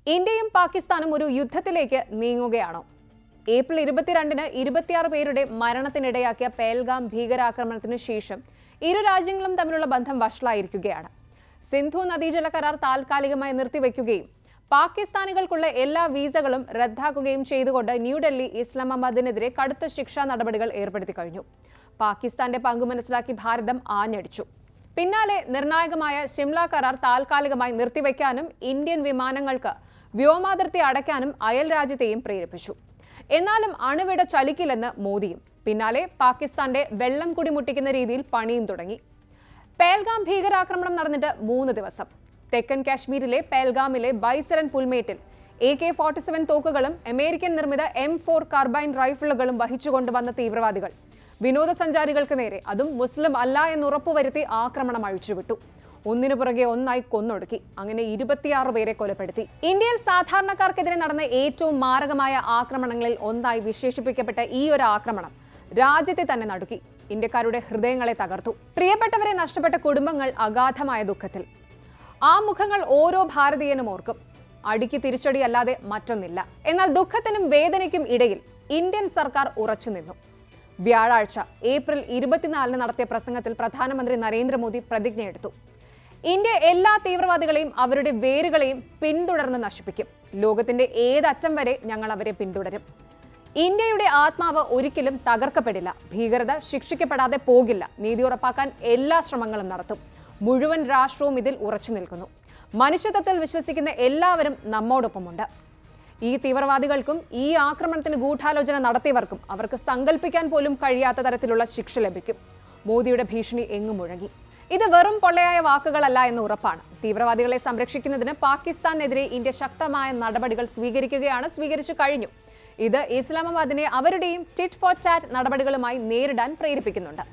ഇന്ത്യയും പാകിസ്ഥാനും ഒരു യുദ്ധത്തിലേക്ക് നീങ്ങുകയാണോ? ഏപ്രിൽ 22-ന് 26 പേരുടെ മരണത്തിനിടയാക്കിയ പേൽഗാം ഭീകരാക്രമണത്തിന് ശേഷം ഇരു രാജ്യങ്ങളും തമ്മിലുള്ള ബന്ധം വഷളായിരിക്കുകയാണ്. സിന്ധു നദീജല കരാർ താൽക്കാലികമായി നിർത്തിവെക്കുകയും പാകിസ്ഥാനികൾക്കുള്ള എല്ലാ വീസകളും റദ്ദാക്കുകയും ചെയ്തുകൊണ്ട് ന്യൂഡൽഹി ഇസ്ലാമാബാദിനെതിരെ കടുത്ത ശിക്ഷാ നടപടികൾ ഏർപ്പെടുത്തി കഴിഞ്ഞു. പാകിസ്ഥാന്റെ പങ്ക് മനസ്സിലാക്കി ഭാരതം ആഞ്ഞടിച്ചു. പിന്നാലെ നിർണായകമായ ഷിംല കരാർ താൽക്കാലികമായി നിർത്തിവെക്കാനും ഇന്ത്യൻ വിമാനങ്ങൾക്ക് വ്യോമാതിർത്തി അടയ്ക്കാനും അയൽ രാജ്യത്തെയും പ്രേരിപ്പിച്ചു. എന്നാലും അണുവിട ചലിക്കില്ലെന്ന് മോദിയും. പിന്നാലെ പാകിസ്ഥാന്റെ വെള്ളം കുടിമുട്ടിക്കുന്ന രീതിയിൽ പണിയും തുടങ്ങി. പേൽഗാം ഭീകരാക്രമണം നടന്നിട്ട് 3 ദിവസം. തെക്കൻ കാശ്മീരിലെ പേൽഗാമിലെ ബൈസരൻ പുൽമേട്ടിൽ AK-47 തോക്കുകളും അമേരിക്കൻ നിർമ്മിത M4 കാർബൈൻ റൈഫിളുകളും വഹിച്ചുകൊണ്ടുവന്ന തീവ്രവാദികൾ വിനോദസഞ്ചാരികൾക്ക് നേരെ, അതും മുസ്ലിം അല്ല എന്ന് ഉറപ്പുവരുത്തി ആക്രമണം അഴിച്ചുവിട്ടു. ഒന്നിനു പുറകെ ഒന്നായി കൊന്നൊടുക്കി. അങ്ങനെ 26 പേരെ കൊലപ്പെടുത്തി. ഇന്ത്യയിൽ സാധാരണക്കാർക്കെതിരെ നടന്ന ഏറ്റവും മാരകമായ ആക്രമണങ്ങളിൽ ഒന്നായി വിശേഷിപ്പിക്കപ്പെട്ട ഈ ഒരു ആക്രമണം രാജ്യത്തെ തന്നെ നടുക്കി. ഇന്ത്യക്കാരുടെ ഹൃദയങ്ങളെ തകർത്തു. പ്രിയപ്പെട്ടവരെ നഷ്ടപ്പെട്ട കുടുംബങ്ങൾ അഗാധമായ ദുഃഖത്തിൽ. ആ മുഖങ്ങൾ ഓരോ ഭാരതീയനും ഓർക്കും. അടിക്ക് തിരിച്ചടി അല്ലാതെ മറ്റൊന്നില്ല. എന്നാൽ ദുഃഖത്തിനും വേദനയ്ക്കും ഇടയിൽ ഇന്ത്യൻ സർക്കാർ ഉറച്ചുനിന്നു. വ്യാഴാഴ്ച ഏപ്രിൽ 24-ന് നടത്തിയ പ്രസംഗത്തിൽ പ്രധാനമന്ത്രി നരേന്ദ്രമോദി പ്രതിജ്ഞയെടുത്തു. ഇന്ത്യ എല്ലാ തീവ്രവാദികളെയും അവരുടെ വേരുകളെയും പിന്തുടർന്ന് നശിപ്പിക്കും. ലോകത്തിന്റെ ഏതറ്റം വരെ ഞങ്ങൾ അവരെ പിന്തുടരും. ഇന്ത്യയുടെ ആത്മാവ് ഒരിക്കലും തകർക്കപ്പെടില്ല. ഭീകരത ശിക്ഷിക്കപ്പെടാതെ പോകില്ല. നീതി ഉറപ്പാക്കാൻ എല്ലാ ശ്രമങ്ങളും നടത്തും. മുഴുവൻ രാഷ്ട്രവും ഇതിൽ ഉറച്ചു നിൽക്കുന്നു. മനുഷ്യത്വത്തിൽ വിശ്വസിക്കുന്ന എല്ലാവരും നമ്മോടൊപ്പമുണ്ട്. ഈ തീവ്രവാദികൾക്കും ഈ ആക്രമണത്തിന് ഗൂഢാലോചന നടത്തിയവർക്കും അവർക്ക് സങ്കല്പിക്കാൻ പോലും കഴിയാത്ത തരത്തിലുള്ള ശിക്ഷ ലഭിക്കും. മോദിയുടെ ഭീഷണി എങ്ങും മുഴങ്ങി. ഇത് വെറും പൊള്ളയായ വാക്കുകളല്ല എന്ന് ഉറപ്പാണ്. തീവ്രവാദികളെ സംരക്ഷിക്കുന്നതിന് പാകിസ്ഥാനെതിരെ ഇന്ത്യ ശക്തമായ നടപടികൾ സ്വീകരിച്ചു കഴിഞ്ഞു. ഇത് ഇസ്ലാമാബാദിനെ അവരുടെയും ടിറ്റ് ഫോർ ടാറ്റ് നടപടികളുമായി നേരിടാൻ പ്രേരിപ്പിക്കുന്നുണ്ട്.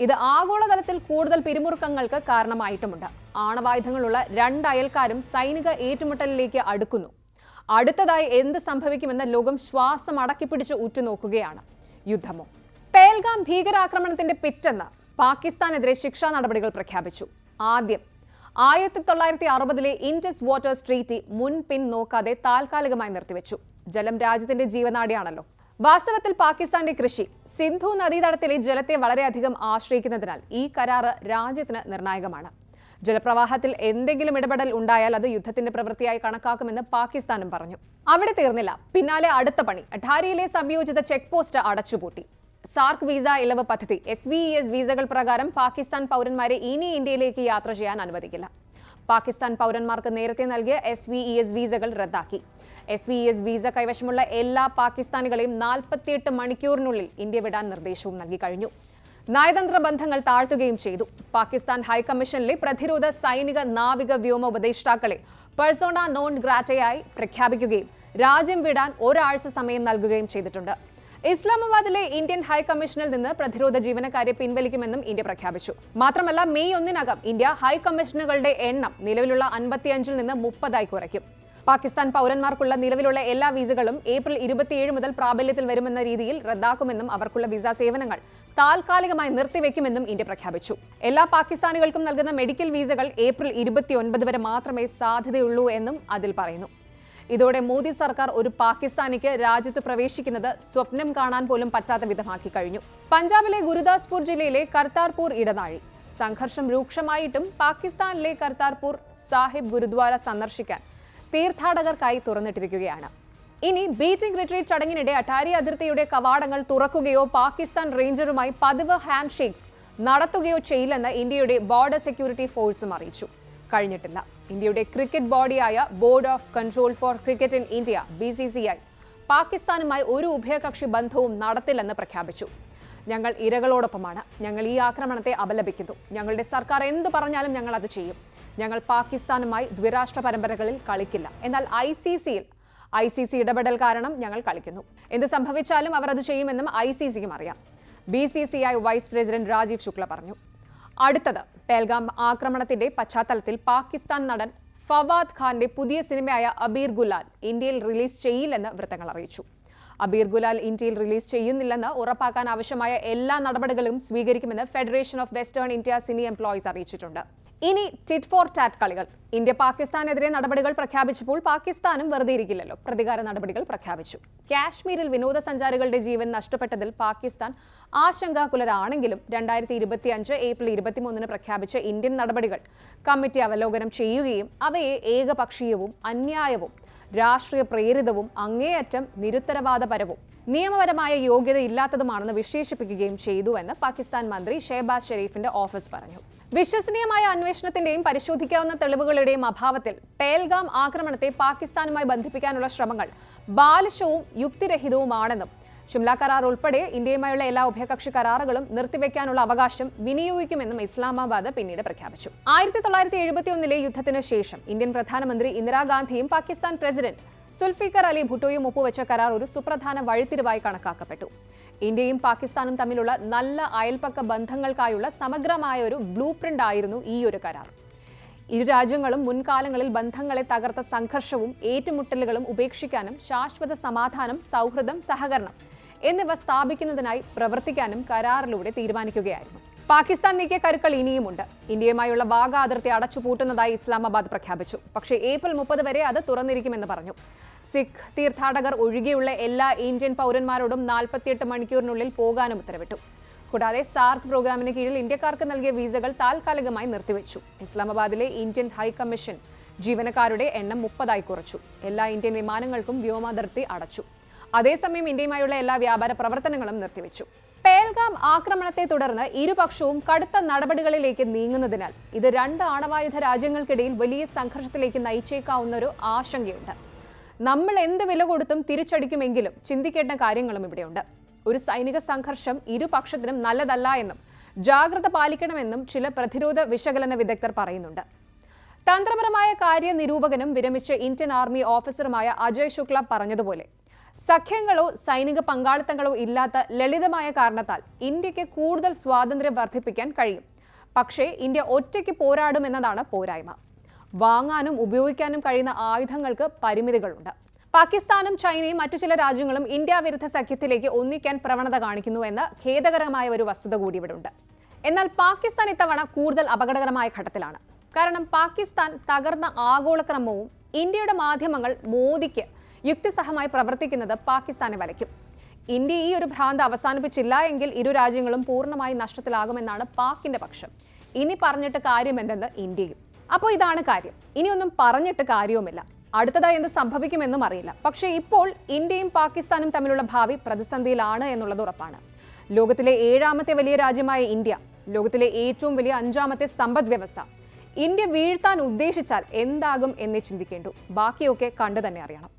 ഇത് ആഗോളതലത്തിൽ കൂടുതൽ പിരിമുറുക്കങ്ങൾക്ക് കാരണമായിട്ടുമുണ്ട്. ആണവായുധങ്ങളുള്ള 2 അയൽക്കാരും സൈനിക ഏറ്റുമുട്ടലിലേക്ക് അടുക്കുന്നു. അടുത്തതായി എന്ത് സംഭവിക്കുമെന്ന് ലോകം ശ്വാസം അടക്കിപ്പിടിച്ച് ഉറ്റുനോക്കുകയാണ്. യുദ്ധമോ? പേൽഗാം ഭീകരാക്രമണത്തിന്റെ പിറ്റെന്ന് പാകിസ്ഥാനെതിരെ ശിക്ഷാ നടപടികൾ പ്രഖ്യാപിച്ചു. ആദ്യം 1960-ലെ ഇൻഡസ് വാട്ടേഴ്സ് ട്രീറ്റി മുൻപിൻ നോക്കാതെ താൽക്കാലികമായി നിർത്തിവെച്ചു. ജലം രാജ്യത്തിന്റെ ജീവനാഡിയാണല്ലോ. വാസ്തവത്തിൽ പാകിസ്ഥാന്റെ കൃഷി സിന്ധു നദീതടത്തിലെ ജലത്തെ വളരെയധികം ആശ്രയിക്കുന്നതിനാൽ ഈ കരാറ് രാജ്യത്തിന് നിർണായകമാണ്. ജലപ്രവാഹത്തിൽ എന്തെങ്കിലും ഇടപെടൽ ഉണ്ടായാൽ അത് യുദ്ധത്തിന്റെ പ്രവൃത്തിയായി കണക്കാക്കുമെന്ന് പാകിസ്ഥാനും പറഞ്ഞു. അവിടെ തീർന്നില്ല. പിന്നാലെ അടുത്ത പണി. അഠാരിയിലെ സംയോജിത ചെക്ക് പോസ്റ്റ് അടച്ചുപൂട്ടി. സാർക്ക് വിസ ഇളവ് പദ്ധതി SVES വീസകൾ പ്രകാരം പാകിസ്ഥാൻ പൗരന്മാരെ ഇനി ഇന്ത്യയിലേക്ക് യാത്ര ചെയ്യാൻ അനുവദിക്കില്ല. പാകിസ്ഥാൻ പൗരന്മാർക്ക് നേരത്തെ നൽകിയ SVES വീസകൾ റദ്ദാക്കി. SVES വീസ കൈവശമുള്ള എല്ലാ പാകിസ്ഥാനികളെയും 48 മണിക്കൂറിനുള്ളിൽ ഇന്ത്യ വിടാൻ നിർദ്ദേശവും നൽകി കഴിഞ്ഞു. നയതന്ത്ര ബന്ധങ്ങൾ താഴ്ത്തുകയും ചെയ്തു. പാകിസ്ഥാൻ ഹൈക്കമ്മീഷനിലെ പ്രതിരോധ, സൈനിക, നാവിക, വ്യോമ ഉപദേഷ്ടാക്കളെ പെർസോണ നോൺ ഗ്രാറ്റയായി പ്രഖ്യാപിക്കുകയും രാജ്യം വിടാൻ ഒരാഴ്ച സമയം നൽകുകയും ചെയ്തിട്ടുണ്ട്. ഇസ്ലാമാബാദിലെ ഇന്ത്യൻ ഹൈക്കമ്മീഷനിൽ നിന്ന് പ്രതിരോധ ജീവനക്കാരെ പിൻവലിക്കുമെന്നും ഇന്ത്യ പ്രഖ്യാപിച്ചു. മാത്രമല്ല, മെയ് 1-നകം ഇന്ത്യ ഹൈക്കമ്മീഷനുകളുടെ എണ്ണം നിലവിലുള്ള 55-ൽ നിന്ന് 30-ആയി കുറയ്ക്കും. പാകിസ്ഥാൻ പൗരന്മാർക്കുള്ള നിലവിലുള്ള എല്ലാ വീസകളും ഏപ്രിൽ 27 മുതൽ പ്രാബല്യത്തിൽ വരുമെന്ന രീതിയിൽ റദ്ദാക്കുമെന്നും അവർക്കുള്ള വിസ സേവനങ്ങൾ താൽക്കാലികമായി നിർത്തിവെക്കുമെന്നും ഇന്ത്യ പ്രഖ്യാപിച്ചു. എല്ലാ പാകിസ്ഥാനികൾക്കും നൽകുന്ന മെഡിക്കൽ വീസകൾ ഏപ്രിൽ 29 വരെ മാത്രമേ സാധ്യതയുള്ളൂ എന്നും അതിൽ പറയുന്നു. ഇതോടെ മോദി സർക്കാർ ഒരു പാകിസ്ഥാനിക്ക് രാജ്യത്ത് പ്രവേശിക്കുന്നത് സ്വപ്നം കാണാൻ പോലും പറ്റാത്ത വിധമാക്കി കഴിഞ്ഞു. പഞ്ചാബിലെ ഗുരുദാസ്പൂർ ജില്ലയിലെ കർത്താർപൂർ ഇടനാഴി സംഘർഷം രൂക്ഷമായിട്ടും പാകിസ്ഥാനിലെ കർത്താർപൂർ സാഹിബ് ഗുരുദ്വാര സന്ദർശിക്കാൻ തീർത്ഥാടകർക്കായി തുറന്നിട്ടിരിക്കുകയാണ്. ഇനി ബീറ്റിംഗ് റിട്രീറ്റ് ചടങ്ങിനിടെ അട്ടാരി അതിർത്തിയുടെ കവാടങ്ങൾ തുറക്കുകയോ പാകിസ്ഥാൻ റേഞ്ചറുമായി പതിവ് ഹാൻഡ് ഷേക്സ് നടത്തുകയോ ചെയ്യില്ലെന്ന് ഇന്ത്യയുടെ ബോർഡർ സെക്യൂരിറ്റി ഫോഴ്സും അറിയിച്ചു. കഴിഞ്ഞിട്ടില്ല. ഇന്ത്യയുടെ ക്രിക്കറ്റ് ബോഡിയായ board of control for cricket in India BCCI പാകിസ്ഥാനുമായി ഒരു ഉഭയകക്ഷി ബന്ധവും നടത്തില്ലെന്ന് പ്രഖ്യാപിച്ചു. ഞങ്ങൾ ഇരകളോടൊപ്പമാണ്. ഞങ്ങൾ ഈ ആക്രമണത്തെ അപലപിക്കുന്നു. ഞങ്ങളുടെ സർക്കാർ എന്ത് പറഞ്ഞാലും ഞങ്ങൾ അത് ചെയ്യും. ഞങ്ങൾ പാകിസ്ഥാനുമായി ദ്വിരാഷ്ട്ര പരമ്പരകളിൽ കളിക്കില്ല. എന്നാൽ ICC ഇടപെടൽ കാരണം ഞങ്ങൾ കളിക്കുന്നു. എന്ത് സംഭവിച്ചാലും അവർ അത് ചെയ്യുമെന്നും ICCക്കും അറിയാം. BCCI vice president Rajeev Shukla പറഞ്ഞു. അടുത്തത് പേൽഗാം ആക്രമണത്തിന്റെ പശ്ചാത്തലത്തിൽ പാകിസ്ഥാൻ നടൻ ഫവാദ് ഖാന്റെ പുതിയ സിനിമയായ അബീർ ഗുലാൽ ഇന്ത്യയിൽ റിലീസ് ചെയ്യില്ലെന്ന് വൃത്തങ്ങൾ അറിയിച്ചു. അബീർ ഗുലാൽ ഇന്ത്യയിൽ റിലീസ് ചെയ്യുന്നില്ലെന്ന് ഉറപ്പാക്കാൻ ആവശ്യമായ എല്ലാ നടപടികളും സ്വീകരിക്കുമെന്ന് federation of western India cine employees അറിയിച്ചിട്ടുണ്ട്. ഇനി ടിറ്റ് ഫോർ ടാറ്റ് കളികൾ. ഇന്ത്യ പാകിസ്ഥാനെതിരെ നടപടികൾ പ്രഖ്യാപിച്ചപ്പോൾ പാകിസ്ഥാനും വെറുതെ ഇരിക്കില്ലല്ലോ, പ്രതികാര നടപടികൾ പ്രഖ്യാപിച്ചു. കാശ്മീരിൽ വിനോദസഞ്ചാരികളുടെ ജീവൻ നഷ്ടപ്പെട്ടതിൽ പാകിസ്ഥാൻ ആശങ്കാകുലരാണെങ്കിലും 2025 ഏപ്രിൽ 23 പ്രഖ്യാപിച്ച ഇന്ത്യൻ നടപടികൾ കമ്മിറ്റി അവലോകനം ചെയ്യുകയും അവയെ ഏകപക്ഷീയവും അന്യായവും രാഷ്ട്രീയ പ്രേരിതവും അങ്ങേയറ്റം നിരുത്തരവാദപരവും നിയമപരമായ യോഗ്യതയില്ലാത്തതുമാണെന്ന് വിശേഷിപ്പിക്കുകയും ചെയ്തുവെന്ന് പാകിസ്ഥാൻ മന്ത്രി ഷെഹബാസ് ഷെരീഫിന്റെ ഓഫീസ് പറഞ്ഞു. വിശ്വസനീയമായ അന്വേഷണത്തിന്റെയും പരിശോധിക്കാവുന്ന തെളിവുകളുടെയും അഭാവത്തിൽ പേൽഗാം ആക്രമണത്തെ പാകിസ്ഥാനുമായി ബന്ധിപ്പിക്കാനുള്ള ശ്രമങ്ങൾ ബാലിശവും യുക്തിരഹിതവുമാണെന്നും ഷിംല കരാർ ഉൾപ്പെടെ ഇന്ത്യയുമായുള്ള എല്ലാ ഉഭയകക്ഷി കരാറുകളും നിർത്തിവെക്കാനുള്ള അവകാശം വിനിയോഗിക്കുമെന്നും ഇസ്ലാമാബാദ് പിന്നീട് പ്രഖ്യാപിച്ചു. 1971 യുദ്ധത്തിന് ശേഷം ഇന്ത്യൻ പ്രധാനമന്ത്രി ഇന്ദിരാഗാന്ധിയും പാകിസ്ഥാൻ പ്രസിഡന്റ് സുൽഫിക്കർ അലി ഭുട്ടോയും ഒപ്പുവെച്ച കരാർ ഒരു സുപ്രധാന വഴിത്തിരിവായി കണക്കാക്കപ്പെട്ടു. ഇന്ത്യയും പാകിസ്ഥാനും തമ്മിലുള്ള നല്ല അയൽപക്ക ബന്ധങ്ങൾക്കായുള്ള സമഗ്രമായ ഒരു ബ്ലൂ പ്രിന്റ് ആയിരുന്നു ഈ ഒരു കരാർ. ഇരു രാജ്യങ്ങളും മുൻകാലങ്ങളിൽ ബന്ധങ്ങളെ തകർത്ത സംഘർഷവും ഏറ്റുമുട്ടലുകളും ഉപേക്ഷിക്കാനും ശാശ്വത സമാധാനം, സൗഹൃദം, സഹകരണം എന്നിവ സ്ഥാപിക്കുന്നതിനായി പ്രവർത്തിക്കാനും കരാറിലൂടെ തീരുമാനിക്കുകയായിരുന്നു. പാകിസ്ഥാൻ നീക്കിയ കരുക്കൾ ഇനിയുമുണ്ട്. ഇന്ത്യയുമായുള്ള വാഗ അതിർത്തി അടച്ചുപൂട്ടുന്നതായി ഇസ്ലാമാബാദ് പ്രഖ്യാപിച്ചു. പക്ഷേ ഏപ്രിൽ 30 വരെ അത് തുറന്നിരിക്കുമെന്ന് പറഞ്ഞു. സിഖ് തീർത്ഥാടകർ ഒഴികെയുള്ള എല്ലാ ഇന്ത്യൻ പൗരന്മാരോടും 48 മണിക്കൂറിനുള്ളിൽ പോകാനും ഉത്തരവിട്ടു. കൂടാതെ സാർക്ക് പ്രോഗ്രാമിന് കീഴിൽ ഇന്ത്യക്കാർക്ക് നൽകിയ വീസകൾ താൽക്കാലികമായി നിർത്തിവെച്ചു. ഇസ്ലാമാബാദിലെ ഇന്ത്യൻ ഹൈക്കമ്മീഷൻ ജീവനക്കാരുടെ എണ്ണം 30 കുറച്ചു. എല്ലാ ഇന്ത്യൻ വിമാനങ്ങൾക്കും വ്യോമാതിർത്തി അടച്ചു. അതേസമയം ഇന്ത്യയുമായുള്ള എല്ലാ വ്യാപാര പ്രവർത്തനങ്ങളും നിർത്തിവെച്ചു. പേൽഗാം ആക്രമണത്തെ തുടർന്ന് ഇരുപക്ഷവും കടുത്ത നടപടികളിലേക്ക് നീങ്ങുന്നതിനാൽ ഇത് രണ്ട് ആണവായുധ രാജ്യങ്ങൾക്കിടയിൽ വലിയ സംഘർഷത്തിലേക്ക് നയിച്ചേക്കാവുന്ന ഒരു ആശങ്കയുണ്ട്. നമ്മൾ എന്ത് വില കൊടുത്തും തിരിച്ചടിക്കുമെങ്കിലും ചിന്തിക്കേണ്ട കാര്യങ്ങളും ഇവിടെയുണ്ട്. ഒരു സൈനിക സംഘർഷം ഇരുപക്ഷത്തിനും നല്ലതല്ല എന്നും ജാഗ്രത പാലിക്കണമെന്നും ചില പ്രതിരോധ വിശകലന വിദഗ്ധർ പറയുന്നുണ്ട്. തന്ത്രപരമായ കാര്യനിരൂപകനും വിരമിച്ച ഇന്ത്യൻ ആർമി ഓഫീസറുമായ അജയ് ശുക്ല പറഞ്ഞതുപോലെ സഖ്യങ്ങളോ സൈനിക പങ്കാളിത്തങ്ങളോ ഇല്ലാത്ത ലളിതമായ കാരണത്താൽ ഇന്ത്യക്ക് കൂടുതൽ സ്വാതന്ത്ര്യം വർദ്ധിപ്പിക്കാൻ കഴിയും. പക്ഷേ ഇന്ത്യ ഒറ്റയ്ക്ക് പോരാടുമെന്നതാണ് പോരായ്മ. വാങ്ങാനും ഉപയോഗിക്കാനും കഴിയുന്ന ആയുധങ്ങൾക്ക് പരിമിതികളുണ്ട്. പാകിസ്ഥാനും ചൈനയും മറ്റു ചില രാജ്യങ്ങളും ഇന്ത്യ വിരുദ്ധ സഖ്യത്തിലേക്ക് ഒന്നിക്കാൻ പ്രവണത കാണിക്കുന്നുവെന്ന ഖേദകരമായ ഒരു വസ്തുത കൂടി ഇവിടെ ഉണ്ട്. എന്നാൽ പാകിസ്ഥാൻ ഇത്തവണ കൂടുതൽ അപകടകരമായ ഘട്ടത്തിലാണ്. കാരണം പാകിസ്ഥാൻ തകർന്ന ആഗോളക്രമവും ഇന്ത്യയുടെ മാധ്യമങ്ങൾ മോദിക്ക് യുക്തിസഹമായി പ്രവർത്തിക്കുന്നത് പാകിസ്ഥാനെ വലയ്ക്കും. ഇന്ത്യ ഈ ഒരു ഭ്രാന്ത് അവസാനിപ്പിച്ചില്ല എങ്കിൽ ഇരു രാജ്യങ്ങളും പൂർണ്ണമായി നഷ്ടത്തിലാകുമെന്നാണ് പാക്കിന്റെ പക്ഷം. ഇനി പറഞ്ഞിട്ട് കാര്യമെന്തെന്ന് ഇന്ത്യയും. അപ്പോൾ ഇതാണ് കാര്യം. ഇനിയൊന്നും പറഞ്ഞിട്ട് കാര്യവുമില്ല. അടുത്തതായി എന്ത് സംഭവിക്കുമെന്നും അറിയില്ല. പക്ഷേ ഇപ്പോൾ ഇന്ത്യയും പാകിസ്ഥാനും തമ്മിലുള്ള ഭാവി പ്രതിസന്ധിയിലാണ് എന്നുള്ളത് ഉറപ്പാണ്. ലോകത്തിലെ 7ാമത്തെ വലിയ രാജ്യമായ ഇന്ത്യ, ലോകത്തിലെ ഏറ്റവും വലിയ 5ാമത്തെ സമ്പദ് വ്യവസ്ഥ, ഇന്ത്യ വീഴ്ത്താൻ ഉദ്ദേശിച്ചാൽ എന്താകും എന്നേ ചിന്തിക്കേണ്ടു. ബാക്കിയൊക്കെ കണ്ടു തന്നെ അറിയണം.